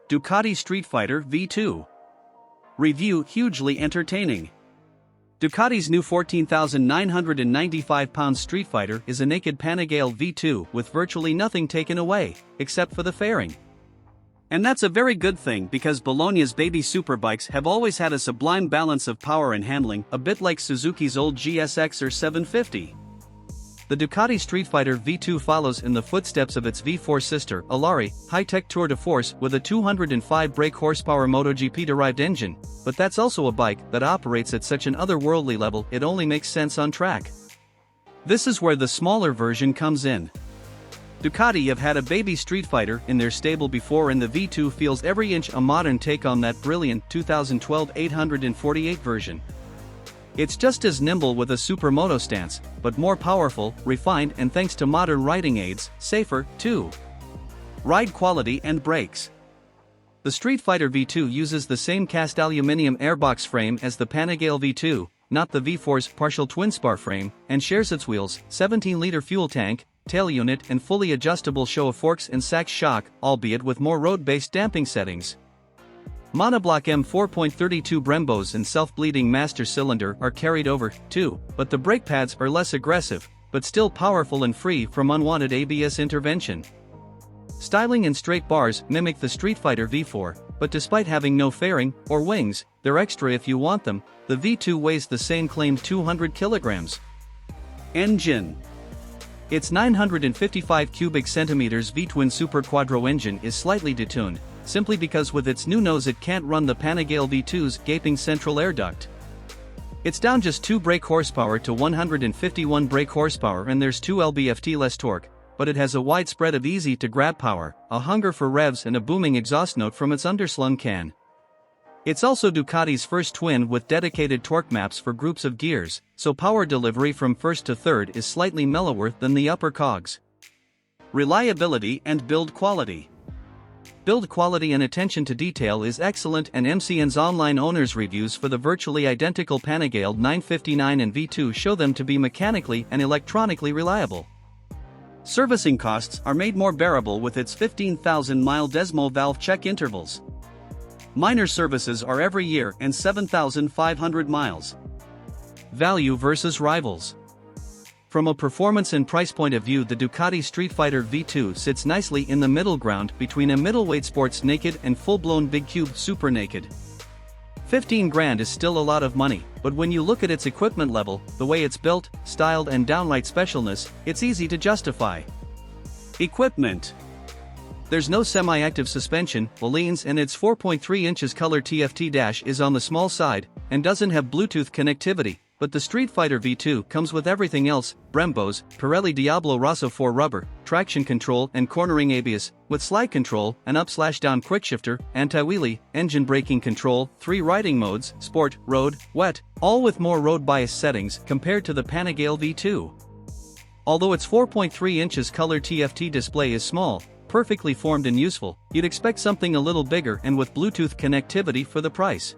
Ducati Streetfighter V2. Review hugely entertaining. Ducati's new 14,995-pound Streetfighter is a naked Panigale V2 with virtually nothing taken away, except for the fairing. And that's a very good thing because Bologna's baby superbikes have always had a sublime balance of power and handling, a bit like Suzuki's old GSX or 750. The Ducati Streetfighter V2 follows in the footsteps of its V4 sister, a lary, high-tech tour de force with a 205 brake horsepower MotoGP-derived engine, but that's also a bike that operates at such an otherworldly level it only makes sense on track. This is where the smaller version comes in. Ducati have had a baby Streetfighter in their stable before, and the V2 feels every inch a modern take on that brilliant 2012 848 version. It's just as nimble with a supermoto stance, but more powerful, refined, and thanks to modern riding aids, safer, too. Ride quality and brakes. The Streetfighter V2 uses the same cast aluminum airbox frame as the Panigale V2, not the V4's partial twin-spar frame, and shares its wheels, 17-liter fuel tank, tail unit, and fully adjustable show of forks and sax shock, albeit with more road-based damping settings. Monoblock M4.32 Brembos and self-bleeding master cylinder are carried over, too, but the brake pads are less aggressive, but still powerful and free from unwanted ABS intervention. Styling and straight bars mimic the Streetfighter V4, but despite having no fairing, or wings, they're extra if you want them. The V2 weighs the same claimed 200 kilograms. Engine. Its 955 cubic centimeters V-twin Super Quattro engine is slightly detuned, simply because with its new nose it can't run the Panigale V2's gaping central air duct. It's down just 2 brake horsepower to 151 brake horsepower, and there's 2 lb-ft less torque, but it has a wide spread of easy-to-grab power, a hunger for revs, and a booming exhaust note from its underslung can. It's also Ducati's first twin with dedicated torque maps for groups of gears, so power delivery from first to third is slightly mellower than the upper cogs. Reliability and build quality. Build quality and attention to detail is excellent, and MCN's online owners' reviews for the virtually identical Panigale 959 and V2 show them to be mechanically and electronically reliable. Servicing costs are made more bearable with its 15,000-mile Desmo valve check intervals. Minor services are every year and 7,500 miles. Value versus rivals. From a performance and price point of view, the Ducati Streetfighter V2 sits nicely in the middle ground between a middleweight sports naked and full-blown big cube super naked. 15 grand is still a lot of money, but when you look at its equipment level, the way it's built, styled, and downright specialness, it's easy to justify. Equipment. There's no semi-active suspension, leans, and its 4.3 inches color TFT dash is on the small side, and doesn't have Bluetooth connectivity, but the Streetfighter V2 comes with everything else: Brembos, Pirelli Diablo Rosso 4 rubber, traction control and cornering ABS, with slide control, an up/down quickshifter, anti-wheelie, engine braking control, 3 riding modes, sport, road, wet, all with more road bias settings compared to the Panigale V2. Although its 4.3 inches color TFT display is small, perfectly formed and useful, you'd expect something a little bigger and with Bluetooth connectivity for the price.